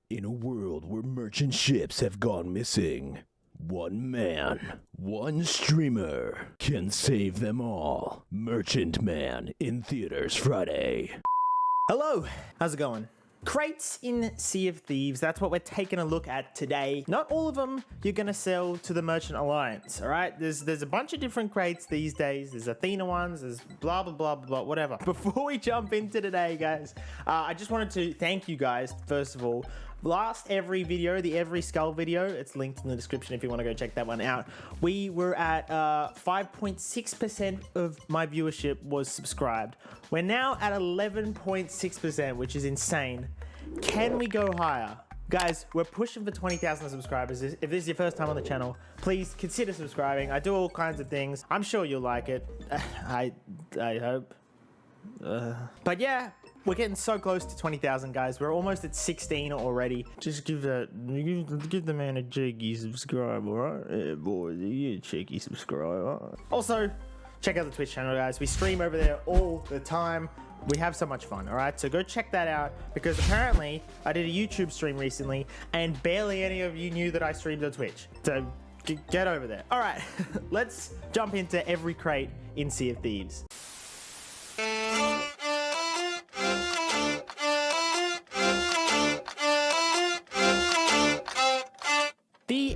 In a world where merchant ships have gone missing, one man, one streamer can save them all. Merchant Man in theaters Friday. Hello, how's it going? Crates in Sea of Thieves, that's what we're taking a look at today. Not all of them you're gonna sell to the Merchant Alliance, all right? There's a bunch of different crates these days. There's Athena ones, there's blah, blah, blah, blah, whatever. Before we jump into today, guys, I just wanted to thank you guys, first of all. Every video, the Every Skull video, it's linked in the description if you want to go check that one out. We were at 5.6% of my viewership was subscribed. We're now at 11.6%, which is insane. Can we go higher? Guys, we're pushing for 20,000 subscribers. If this is your first time on the channel, please consider subscribing. I do all kinds of things. I'm sure you'll like it. I hope. But yeah. We're getting so close to 20,000, guys. We're almost at 16 already. Just give the man a cheeky subscribe, alright? Yeah, boys, you cheeky subscribe. Also, check out the Twitch channel, guys. We stream over there all the time. We have so much fun, alright? So go check that out, because apparently I did a YouTube stream recently and barely any of you knew that I streamed on Twitch. So get over there. Alright, let's jump into every crate in Sea of Thieves.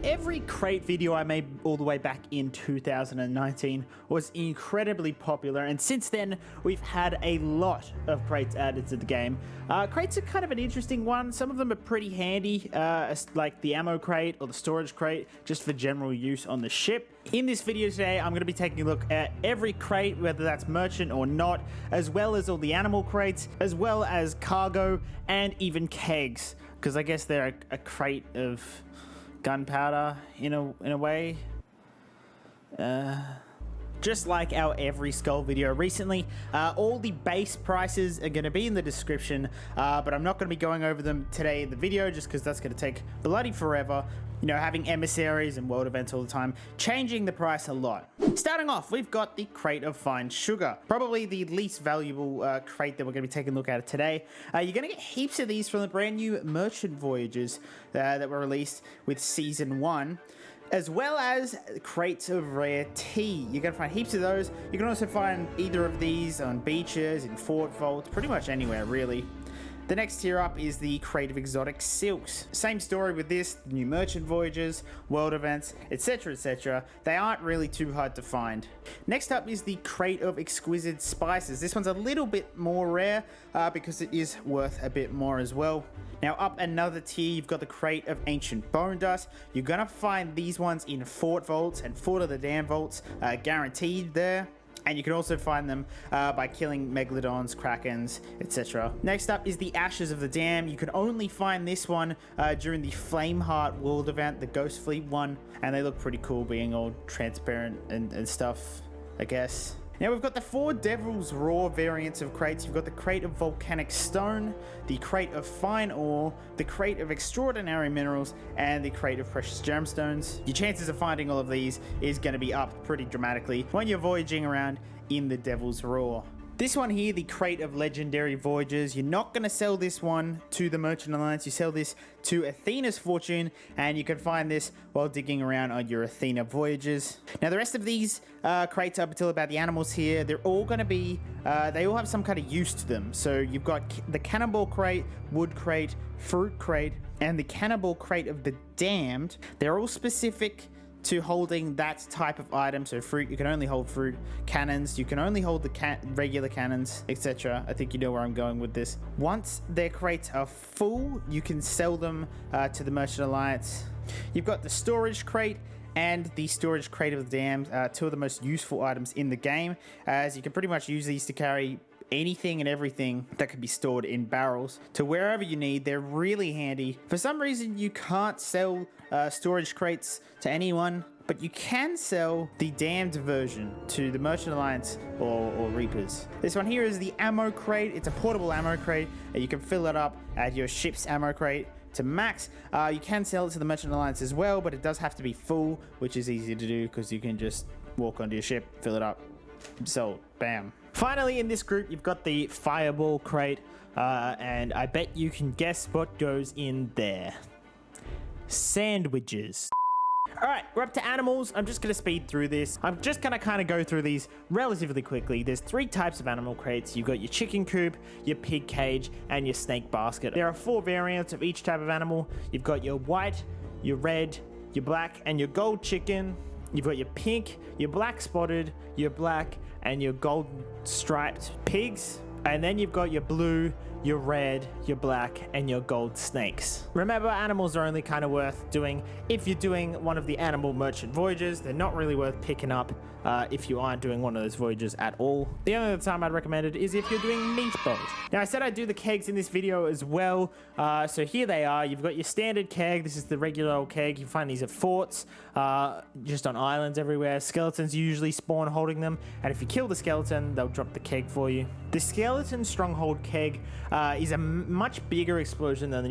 Every crate video I made all the way back in 2019 was incredibly popular, and since then we've had a lot of crates added to the game. Crates are kind of an interesting one. Some of them are pretty handy, like the ammo crate or the storage crate, just for general use on the ship. In this video today, I'm going to be taking a look at every crate, whether that's merchant or not, as well as all the animal crates, as well as cargo, and even kegs, because I guess they're a crate of gunpowder in a way. Just like our Every Skull video recently, all the base prices are going to be in the description, but I'm not going to be going over them today in the video just because that's going to take bloody forever. You know, having emissaries and world events all the time, changing the price a lot. Starting off, we've got the Crate of Fine Sugar, probably the least valuable crate that we're going to be taking a look at today. You're going to get heaps of these from the brand new Merchant Voyages that were released with Season 1. As well as crates of rare tea. You're going to find heaps of those. You can also find either of these on beaches, in fort vaults, pretty much anywhere really. The next tier up is the Crate of Exotic Silks. Same story with this, new Merchant Voyages, world events, etc, etc. They aren't really too hard to find. Next up is the Crate of Exquisite Spices. This one's a little bit more rare because it is worth a bit more as well. Now up another tier, you've got the Crate of Ancient Bone Dust. You're gonna find these ones in fort vaults and Fort of the Damned vaults, guaranteed there. And you can also find them by killing Megalodons, Krakens, etc. Next up is the Ashes of the Dam. You can only find this one during the Flameheart World event, the Ghost Fleet one. And they look pretty cool, being all transparent and stuff, I guess. Now we've got the 4 Devil's Roar variants of crates. You've got the Crate of Volcanic Stone, the Crate of Fine Ore, the Crate of Extraordinary Minerals, and the Crate of Precious Gemstones. Your chances of finding all of these is going to be up pretty dramatically when you're voyaging around in the Devil's Roar. This one here, the Crate of Legendary Voyages, you're not going to sell this one to the Merchant Alliance. You sell this to Athena's Fortune, and you can find this while digging around on your Athena voyages. Now, the rest of these crates up until about the animals here, they're all going to be, they all have some kind of use to them. So you've got the Cannonball Crate, Wood Crate, Fruit Crate, and the Cannibal Crate of the Damned. They're all specific to holding that type of item. So fruit, you can only hold fruit. Cannons, you can only hold the regular cannons, etc. I think you know where I'm going with this. Once their crates are full, you can sell them to the Merchant Alliance. You've got the Storage Crate and the Storage Crate of the Damned, two of the most useful items in the game, as you can pretty much use these to carry anything and everything that can be stored in barrels to wherever you need. They're really handy. For some reason, you can't sell storage crates to anyone, but you can sell the Damned version to the Merchant Alliance or Reapers. This one here is the Ammo Crate. It's a portable ammo crate. You can fill it up at your ship's ammo crate to max. You can sell it to the Merchant Alliance as well, but it does have to be full, which is easy to do because you can just walk onto your ship, fill it up, sold, bam. Finally, in this group, you've got the Fireball Crate. and I bet you can guess what goes in there. Sandwiches. Alright, we're up to animals. I'm just going to speed through this. I'm just going to kind of go through these relatively quickly. There's 3 types of animal crates. You've got your chicken coop, your pig cage, and your snake basket. There are 4 variants of each type of animal. You've got your white, your red, your black, and your gold chicken. You've got your pink, your black spotted, your black, and your gold striped pigs. And then you've got your blue, your red, your black, and your gold snakes. Remember, animals are only kind of worth doing if you're doing one of the animal merchant voyages. They're not really worth picking up if you aren't doing one of those voyages at all. The only other time I'd recommend it is if you're doing meatballs. Now, I said I'd do the kegs in this video as well. So here they are. You've got your standard keg. This is the regular old keg. You find these at forts, just on islands everywhere. Skeletons usually spawn holding them. And if you kill the skeleton, they'll drop the keg for you. The skeleton stronghold keg is a much bigger explosion than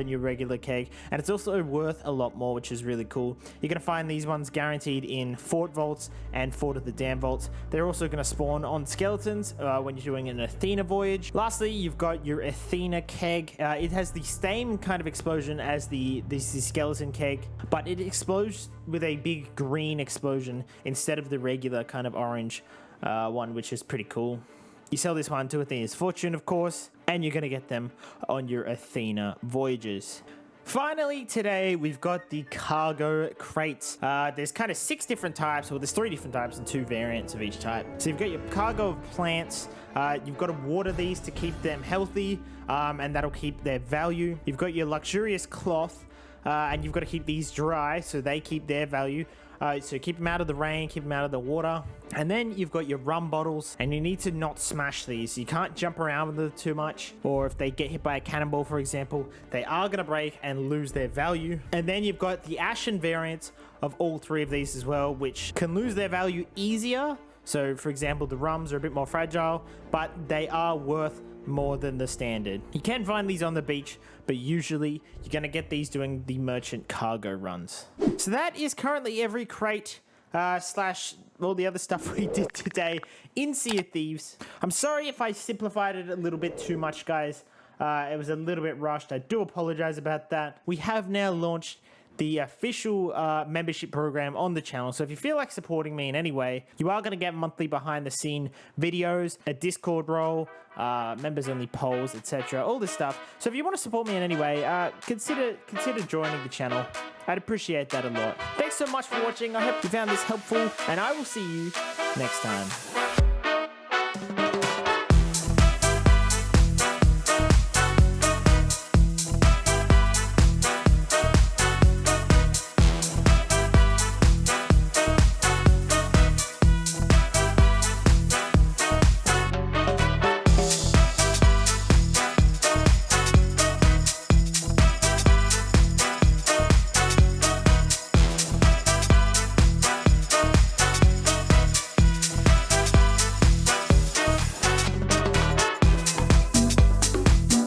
your regular keg, and it's also worth a lot more, which is really cool. You're going to find these ones guaranteed in fort vaults and Fort of the Damned vaults. They're also going to spawn on skeletons when you're doing an Athena voyage. Lastly, you've got your Athena keg. It has the same kind of explosion as the skeleton keg, but it explodes with a big green explosion instead of the regular kind of orange one, which is pretty cool. You sell this one to Athena's Fortune, of course, and you're going to get them on your Athena voyages. Finally, today, we've got the cargo crates. There's kind of 6 different types, well, there's 3 different types and 2 variants of each type. So you've got your cargo of plants. You've got to water these to keep them healthy, and that'll keep their value. You've got your luxurious cloth, and you've got to keep these dry so they keep their value. So keep them out of the rain, keep them out of the water. And then you've got your rum bottles, and you need to not smash these. You can't jump around with them too much, or if they get hit by a cannonball, for example, they are going to break and lose their value. And then you've got the ashen variant of all 3 of these as well, which can lose their value easier. So, for example, the rums are a bit more fragile, but they are worth more than the standard. You can find these on the beach, but usually you're going to get these doing the merchant cargo runs. So that is currently every crate slash all the other stuff we did today in Sea of Thieves. I'm sorry if I simplified it a little bit too much, guys. It was a little bit rushed. I do apologize about that. We have now launched the official membership program on the channel. So if you feel like supporting me in any way, you are going to get monthly behind the scene videos, a Discord role, members only polls, etc. All this stuff. So if you want to support me in any way, consider joining the channel. I'd appreciate that a lot. Thanks so much for watching. I hope you found this helpful, and I will see you next time.